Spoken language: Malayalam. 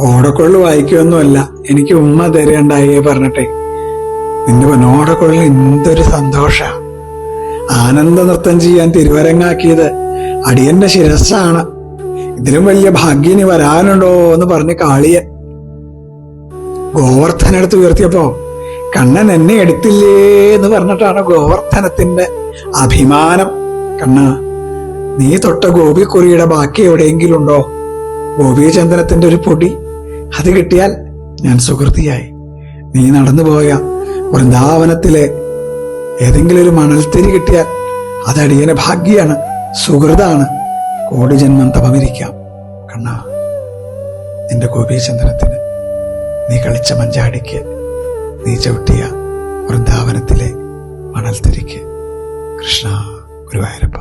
ഓടക്കൊള്ളു വായിക്കൊന്നുമല്ല, എനിക്ക് ഉമ്മ തരേണ്ടായേ പറഞ്ഞിട്ടെ. നിന്റെ പൊന്നോടക്കൊള്ളിൽ എന്തൊരു സന്തോഷ. ആനന്ദ നൃത്തം ചെയ്യാൻ തിരുവരങ്ങാക്കിയത് അടിയന്റെ ശിരസ്സാണ്. ഇതിലും വലിയ ഭാഗ്യനി വരാനുണ്ടോ എന്ന് പറഞ്ഞ് കാളിയൻ ഗോവർദ്ധനെടുത്ത് ഉയർത്തിയപ്പോ കണ്ണൻ എന്നെ എടുത്തില്ലേ എന്ന് പറഞ്ഞിട്ടാണ് ഗോവർദ്ധനത്തിന്റെ അഭിമാനം. കണ്ണ, നീ തൊട്ട ഗോപിക്കുറിയുടെ ബാക്കി എവിടെയെങ്കിലും ഉണ്ടോ? ഗോപീചന്ദനത്തിന്റെ ഒരു പൊടി, അത് കിട്ടിയാൽ ഞാൻ സുഹൃത്തിയായി. നീ നടന്നുപോയ വൃന്ദാവനത്തിലെ ഏതെങ്കിലും ഒരു മണൽത്തിരി കിട്ടിയാൽ അത് അടിയന് ഭാഗ്യാണ്, സുഹൃതാണ്. കോടി ജന്മം തപമിരിക്കാം. കണ്ണ, നിന്റെ ഗോപീചന്ദനത്തിന്, നീ കളിച്ച മഞ്ചാടിക്ക്, നീ ചവിട്ടിയ വൃന്ദാവനത്തിലെ മണൽത്തിരിക്ക്. കൃഷ്ണ ഗുരുവായൂരപ്പ.